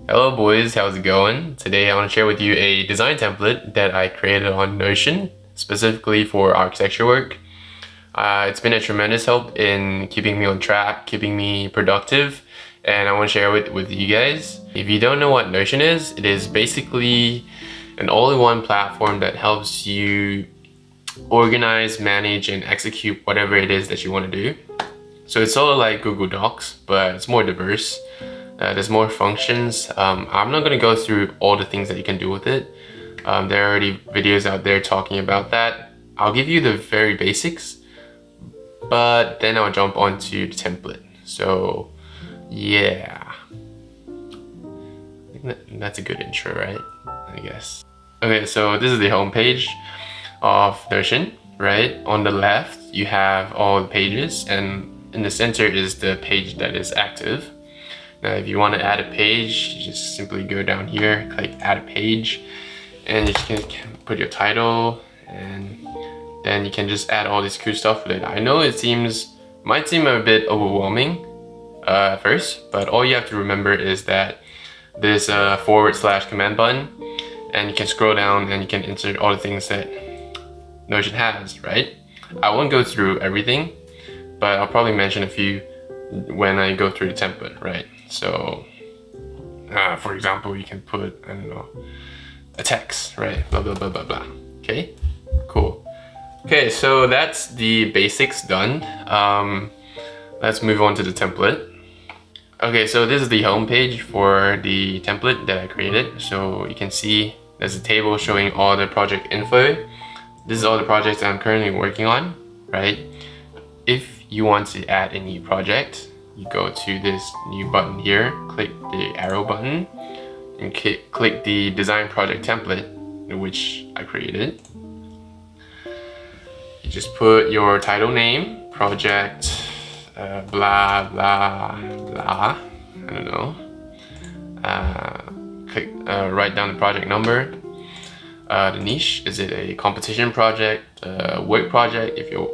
Hello boys, how's it going? Today I want to share with you a design template that I created on Notion, specifically for architecture work. It's been a tremendous help in keeping me on track, keeping me productive, and I want to share it with you guys. If you don't know what Notion is, it is basically an all-in-one platform that helps you organize, manage, and execute whatever it is that you want to do. So it's sort of like Google Docs, but it's more diverse. There's more functions. I'm not going to go through all the things that you can do with it. There are already videos out there talking about that. I'll give you the very basics, but then I'll jump onto the template. So yeah, I think that's a good intro, right? I guess. Okay, so this is the home page of Notion, right? On the left, you have all the pages, and in the center is the page that is active. Now, if you want to add a page, you just simply go down here, click add a page, and you can put your title, and then you can just add all this cool stuff with it. I know it might seem a bit overwhelming at first, but all you have to remember is that this / command button, and you can scroll down and you can insert all the things that Notion has, right? I won't go through everything, but I'll probably mention a few when I go through the template, right? So, for example, you can put, I don't know, a text, right? Blah, blah, blah, blah, blah. Okay, cool. Okay, so that's the basics done. Let's move on to the template. Okay, so this is the home page for the template that I created. So you can see there's a table showing all the project info. This is all the projects that I'm currently working on, right? If you want to add a new project, you go to this new button here, click the arrow button, and click the design project template, which I created. You just put your title name, project, blah, blah, blah, I don't know. Write down the project number. The niche, is it a competition project, work project if you're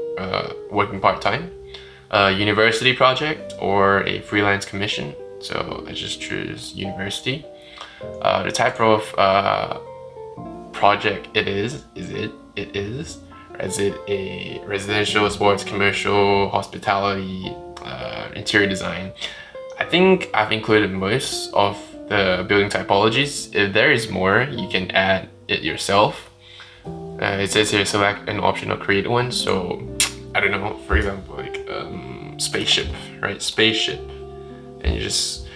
working part-time, university project, or a freelance commission? So I just choose university. The type of project it is it a residential, sports, commercial, hospitality, interior design? I think I've included most of the building typologies. If there is more, you can add it yourself. It says here select an option or create one. So I don't know, for example, like spaceship, right? Spaceship, and you just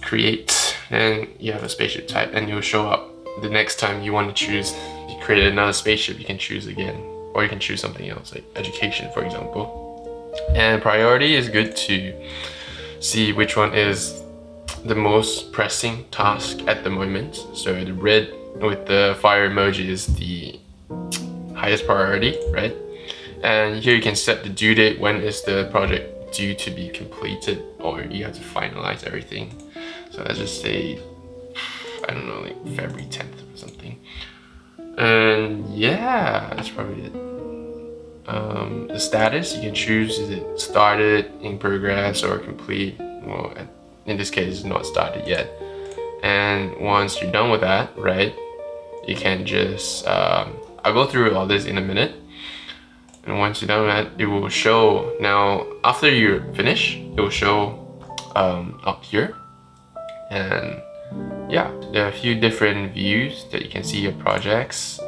create, and you have a spaceship type, and it will show up the next time you want to choose. You create another spaceship, you can choose again, or you can choose something else like education, for example. And priority is good to see which one is the most pressing task at the moment. So the red with the fire emoji is the highest priority, right? And here you can set the due date. When is the project due to be completed, or you have to finalize everything. So let's just say, I don't know, like February 10th or something. And yeah, that's probably it. The status, you can choose, is it started, in progress, or complete? Well, in this case, it's not started yet. And once you're done with that, right, you can just, I'll go through all this in a minute. And once you're done with that, it will show, now after you're finished, it will show up here. And yeah, there are a few different views that you can see your projects.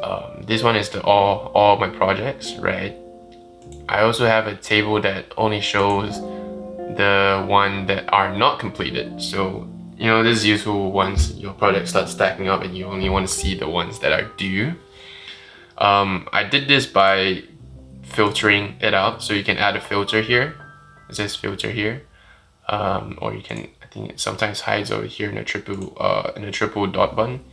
This one is the all my projects, right? I also have a table that only shows the one that are not completed. So, you know, this is useful once your project starts stacking up and you only want to see the ones that are due. I did this by filtering it out, so you can add a filter here. It says filter here, or you can, I think it sometimes hides over here in a triple dot button.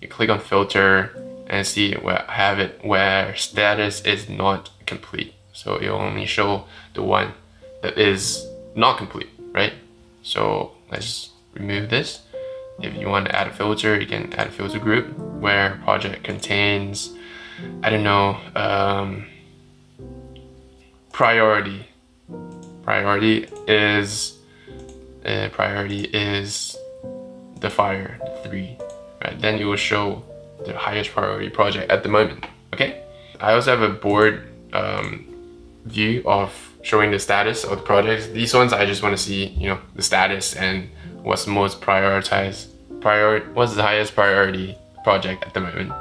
You click on filter and see where I have it where status is not complete. So it'll only show the one that is not complete, right? So let's remove this. If you want to add a filter, you can add a filter group where project contains, I don't know, priority. Priority is the fire, the 3, right? Then it will show the highest priority project at the moment, okay? I also have a board view of showing the status of the projects. These ones I just want to see, you know, the status and what's the most prioritized, what's the highest priority project at the moment.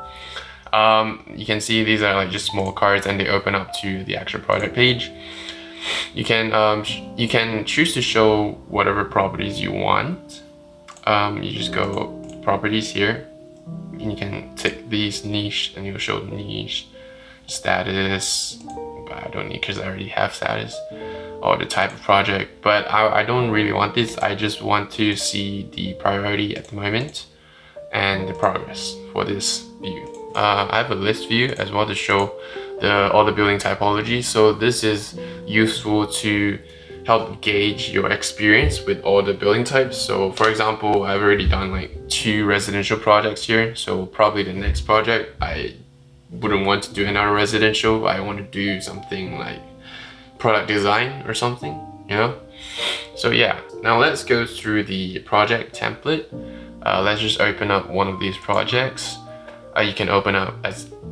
You can see these are like just small cards and they open up to the actual project page. You can choose to show whatever properties you want. You just go to properties here and you can tick these niche and it will show niche, status, but I don't need because I already have status, or the type of project. But I don't really want this. I just want to see the priority at the moment and the progress for this view. I have a list view as well to show all the building typologies. So this is useful to help gauge your experience with all the building types. So for example, I've already done like 2 residential projects here. So probably the next project, I wouldn't want to do another residential. I want to do something like product design or something, you know? So yeah, now let's go through the project template. Let's just open up one of these projects. You can open up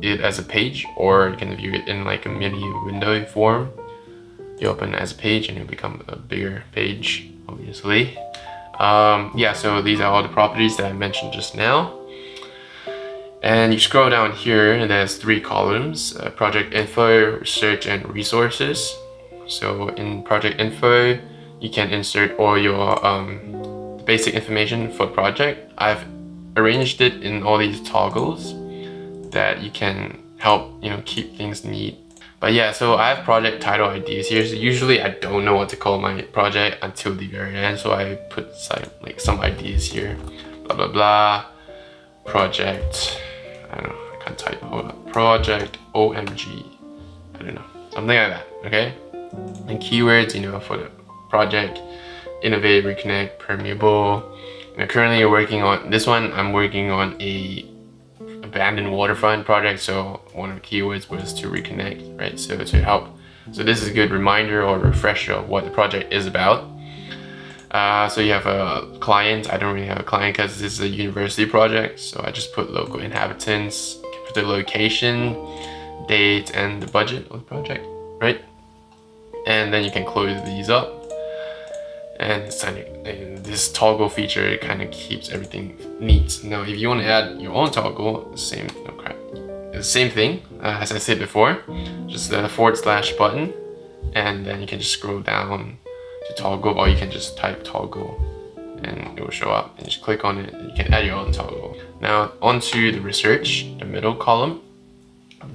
it as a page, or you can view it in like a mini window form. You open it as a page and it'll become a bigger page, obviously. Yeah, so these are all the properties that I mentioned just now. And you scroll down here and there's 3 columns, project info, research, and resources. So in project info, you can insert all your basic information for the project. I've arranged it in all these toggles that you can help, you know, keep things neat. But yeah, so I have project title ideas here. So usually I don't know what to call my project until the very end. So I put some ideas here, blah, blah, blah, project, I don't know, I can't type, hold up, project OMG, I don't know, something like that, okay? And keywords, you know, for the project, innovate, reconnect, permeable. Currently you're working on this one. I'm working on a abandoned waterfront project, so one of the keywords was to reconnect, right? So to help, so this is a good reminder or refresher of what the project is about. So you have a client. I don't really have a client because this is a university project, so I just put local inhabitants, put the location, date, and the budget of the project, right? And then you can close these up. And this toggle feature kind of keeps everything neat. Now, if you want to add your own toggle, the same thing as I said before, just the / button, and then you can just scroll down to toggle, or you can just type toggle, and it will show up. And just click on it, and you can add your own toggle. Now, onto the research, the middle column.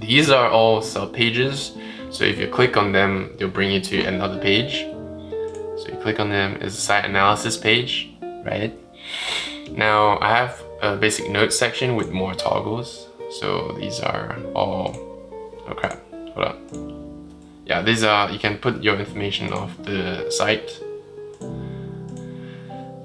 These are all sub pages, so if you click on them, they'll bring you to another page. So you click on them, is the site analysis page, right? Now I have a basic notes section with more toggles. So these are all, oh crap, hold up. Yeah, these are, you can put your information of the site,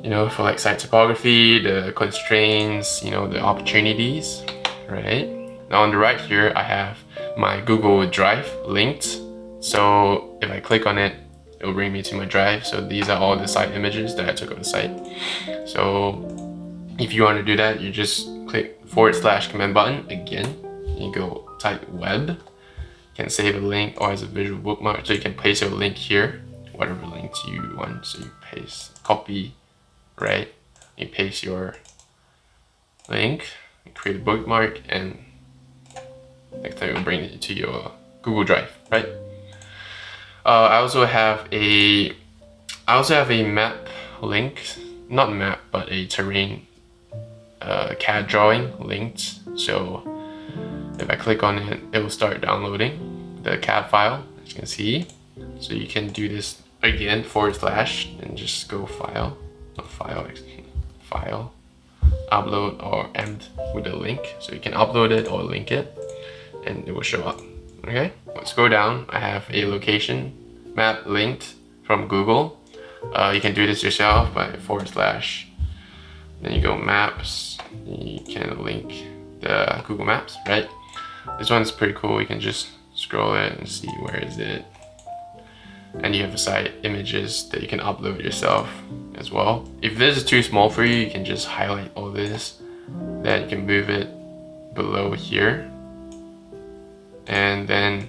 you know, for like site topography, the constraints, you know, the opportunities, right? Now on the right here, I have my Google Drive linked. So if I click on it, it will bring me to my drive. So these are all the site images that I took of the site. So if you want to do that, you just click / command button again. You go type web. You can save a link or as a visual bookmark. So you can place your link here, whatever link you want. So you paste, copy, right? You paste your link, you create a bookmark, and next time it will bring it to your Google Drive, right? I also have a map link, not map, but a terrain CAD drawing linked. So if I click on it, it will start downloading the CAD file, as you can see. So you can do this again, / and just go file, not file, file, upload, or end with a link. So you can upload it or link it, and it will show up. Okay, let's go down. I have a location map linked from Google. You can do this yourself by / then you go maps, you can link the Google Maps, right? This one's pretty cool. You can just scroll it and see where is it. and you have side images that you can upload yourself as well. If this is too small for you, you can just highlight all this, then you can move it below here, and then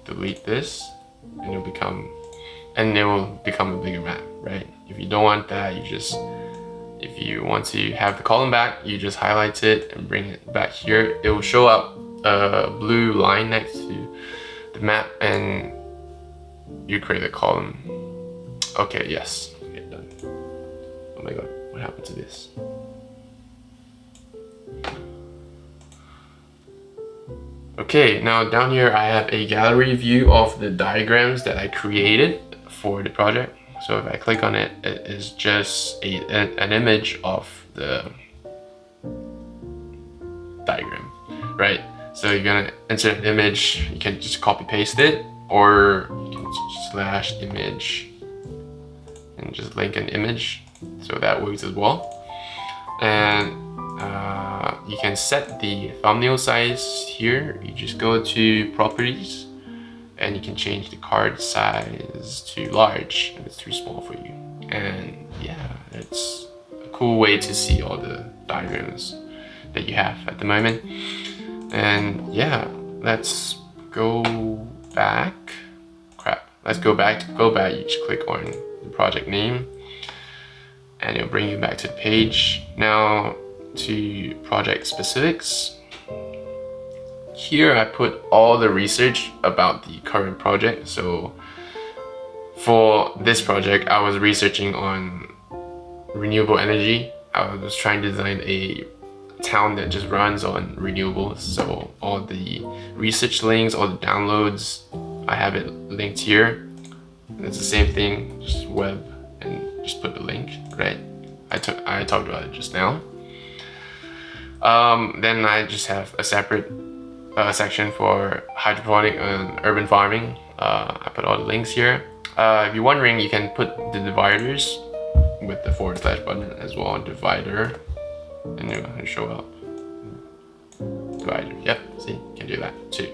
delete this, and it will become a bigger map, right? If you don't want that, if you want to have the column back, you just highlight it and bring it back here. It will show up a blue line next to the map, and you create a column. Okay, yes, okay, done. Oh my god, what happened to this? Okay, now down here I have a gallery view of the diagrams that I created for the project. So if I click on it, it is just an image of the diagram, right? So you're gonna insert an image, you can just copy paste it, or you can slash image and just link an image, so that works as well. And you can set the thumbnail size here. You just go to properties, and you can change the card size to large if it's too small for you. And yeah, it's a cool way to see all the diagrams that you have at the moment. And yeah, let's go back. Let's go back. You just click on the project name, and it'll bring you back to the page. Now to project specifics. Here I put all the research about the current project. So for this project, I was researching on renewable energy. I was trying to design a town that just runs on renewables. So all the research links, all the downloads, I have it linked here. And it's the same thing, just web, and just put the link, right? I talked about it just now. Then I just have a separate section for hydroponic and urban farming. I put all the links here. If you're wondering, you can put the dividers with the / button as well, divider, and it'll show up. Divider, yep, see, you can do that too.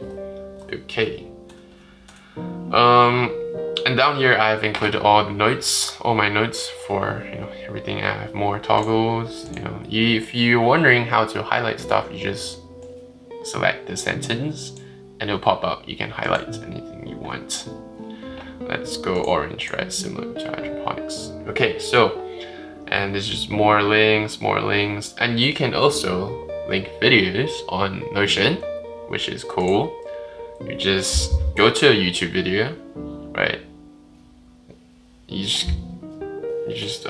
Okay. And down here I've included all my notes for everything. I have more toggles. If you're wondering how to highlight stuff, you just select the sentence and it'll pop up. You can highlight anything you want. Let's go orange, right? Similar to hydroponics. Okay, so, and there's just more links, and you can also link videos on Notion, which is cool. You just go to a YouTube video, right? You just /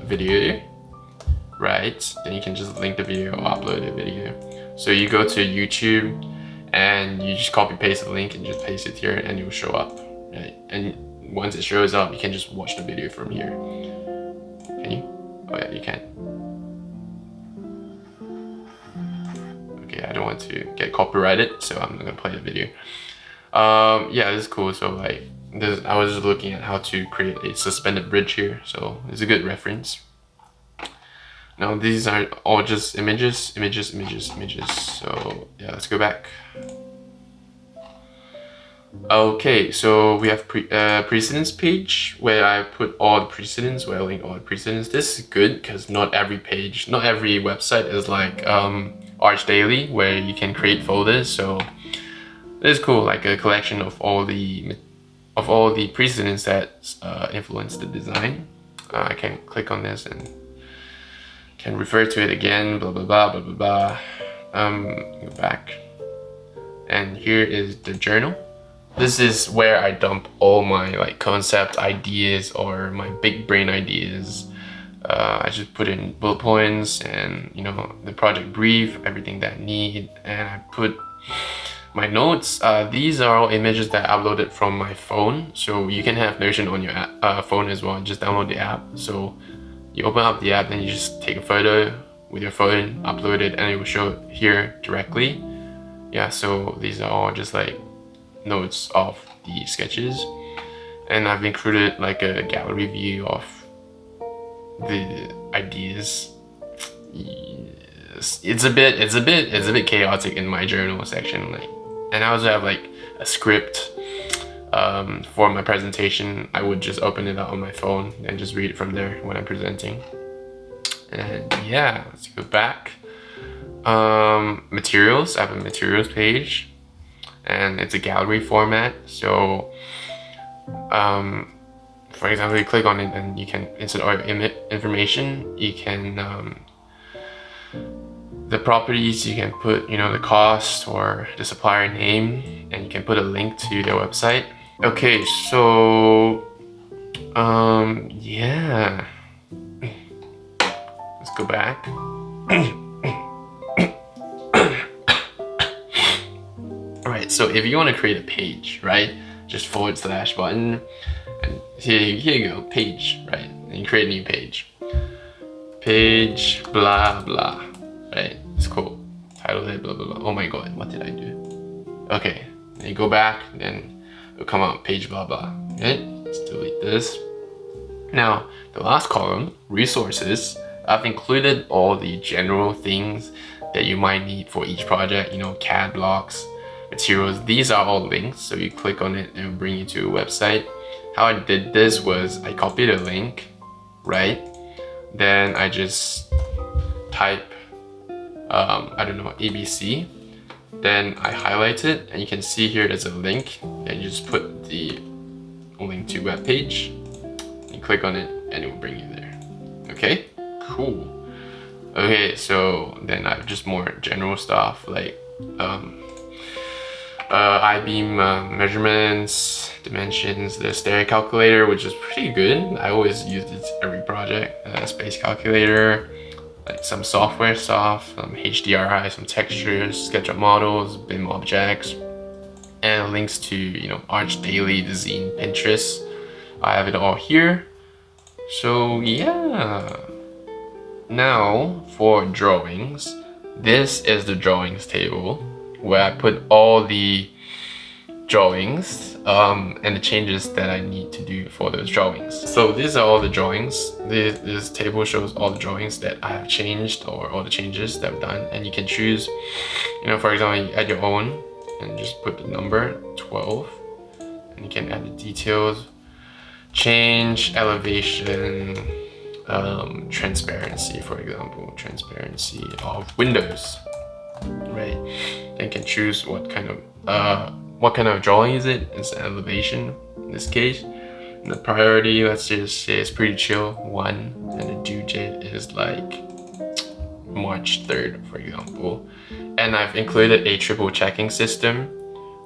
video, right? Then you can just link the video or upload a video. So you go to YouTube and you just copy paste the link and just paste it here, and it will show up, right? And once it shows up, you can just watch the video from here. Can you? Oh yeah, you can. Okay, I don't want to get copyrighted, so I'm not gonna play the video. Yeah, this is cool. So like this, I was just looking at how to create a suspended bridge here, so it's a good reference. Now these are all just images. So yeah, let's go back. Okay, so we have precedence page where I put all the precedents, where I link all the precedents. This is good because not every website is like Arch Daily, where you can create folders. So this is cool, like a collection of all the precedents that influence the design. I can click on this and can refer to it again, blah blah blah blah blah blah. Go back, and here is the journal. This is where I dump all my like concept ideas or my big brain ideas. I just put in bullet points and the project brief, everything that I need, and I put my notes. These are all images that I uploaded from my phone, so you can have Notion on your phone as well. Just download the app. So you open up the app, then you just take a photo with your phone, upload it, and it will show it here directly. Yeah, so these are all just like notes of the sketches, and I've included like a gallery view of the ideas. It's a bit chaotic in my journal section, like, and I also have like a script For my presentation, I would just open it up on my phone and just read it from there when I'm presenting. And yeah, let's go back. Materials, I have a materials page, and it's a gallery format. So for example, you click on it and you can insert all your information. You can the properties, you can put, you know, the cost or the supplier name, and you can put a link to their website. Okay, so yeah, let's go back. Alright, so if you want to create a page, right, just / button, and here you go, page, right, and you create a new page. Page, blah, blah, right, it's cool. Title it, blah, blah, blah. Oh my god, what did I do? Okay, then you go back, then it'll come out page, blah, blah, right? Let's delete this. Now, the last column, resources, I've included all the general things that you might need for each project, you know, CAD blocks, materials. These are all links, so you click on it and it'll bring you to a website. How I did this was I copied a link, right? Then I just type, I don't know, ABC. Then I highlight it, and you can see here there's a link, and you just put the link to web page. You click on it, and it will bring you there. Okay, cool. Okay, so then I have just more general stuff like I-beam measurements, dimensions, the stereo calculator, which is pretty good. I always use it every project. Space calculator, like some software stuff, HDRI, some textures, SketchUp models, BIM objects, and links to, you know, Arch Daily, the zine, Pinterest. I have it all here. So yeah. Now for drawings, this is the drawings table where I put all the drawings and the changes that I need to do for those drawings. So these are all the drawings. This table shows all the drawings that I have changed or all the changes that I've done, and you can choose, you know, for example, you add your own and just put the number 12, and you can add the details, change elevation, transparency, for example, transparency of windows, right? And you can choose what kind of drawing is it. It's elevation in this case. And the priority, let's just say it's pretty chill, 1, and the due date is like March 3rd, for example. And I've included a triple checking system,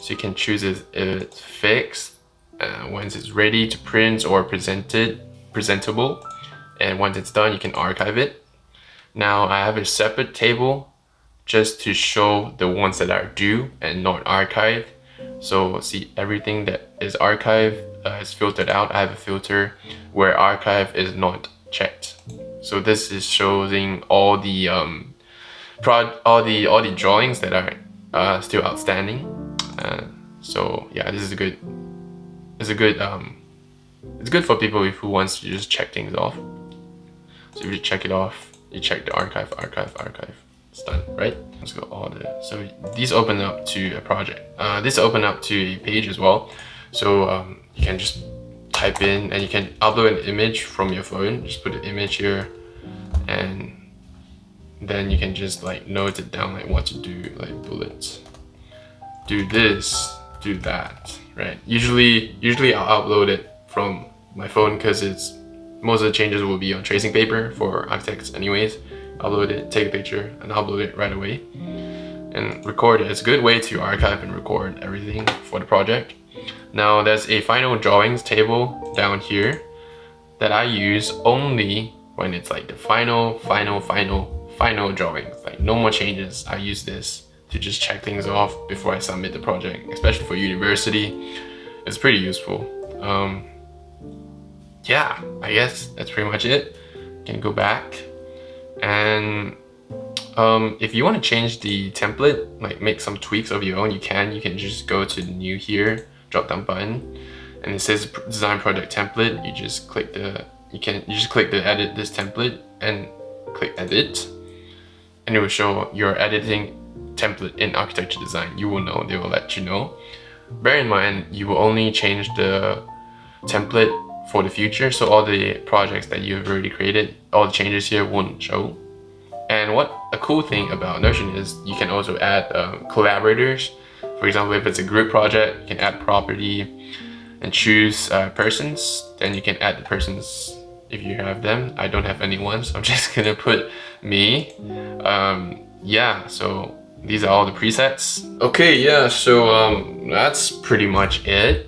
so you can choose if it's fixed, once it's ready to print or presentable, and once it's done you can archive it. Now I have a separate table just to show the ones that are due and not archived. So see, everything that is archived is filtered out. I have a filter where archive is not checked. So this is showing all the all the drawings that are still outstanding. So yeah, this is it's good for people who wants to just check things off. So if you check it off, you check the archive, it's done, right? Let's go all the, so these open up to a project. This open up to a page as well. So you can just type in, and you can upload an image from your phone. Just put an image here, and then you can just like note it down, like what to do, like bullets. Do this, do that, right? Usually I'll upload it from my phone because most of the changes will be on tracing paper for architects anyways. Upload it, take a picture, and upload it right away. And record it. It's a good way to archive and record everything for the project. Now there's a final drawings table down here that I use only when it's like the final drawings, like no more changes. I use this to just check things off before I submit the project, especially for university. It's pretty useful. Yeah, I guess that's pretty much it. You can go back, and if you want to change the template, like make some tweaks of your own, you can just go to new here, drop down button, and it says design project template. You just click the edit this template and click edit, and it will show your editing template in architecture design. You will know, they will let you know. bear in mind you will only change the template for the future, so all the projects that you've already created, all the changes here won't show. And what a cool thing about Notion is you can also add collaborators. For example, if it's a group project, you can add property and choose persons. Then you can add the persons if you have them. I don't have anyone, so I'm just gonna put me. Yeah, so these are all the presets. Okay, yeah, so that's pretty much it.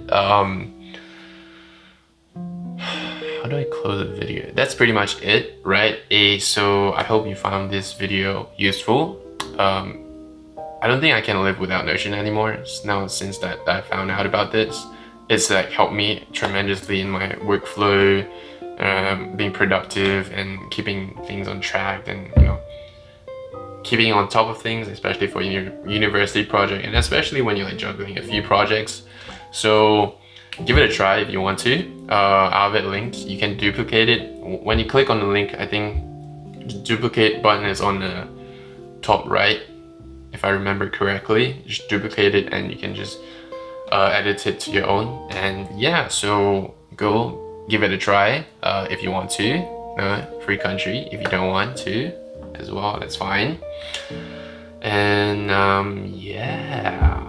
How do I close the video? That's pretty much it, right? So I hope you found this video useful. I don't think I can live without Notion anymore. Now, since that I found out about this, it's like helped me tremendously in my workflow, being productive and keeping things on track, and keeping on top of things, especially for your university project, and especially when you're like juggling a few projects. So give it a try if you want to. I'll have it linked. You can duplicate it. When you click on the link, I think the duplicate button is on the top right, if I remember correctly. Just duplicate it and you can just edit it to your own. And yeah, so go give it a try if you want to. Free country. If you don't want to as well, that's fine. And yeah.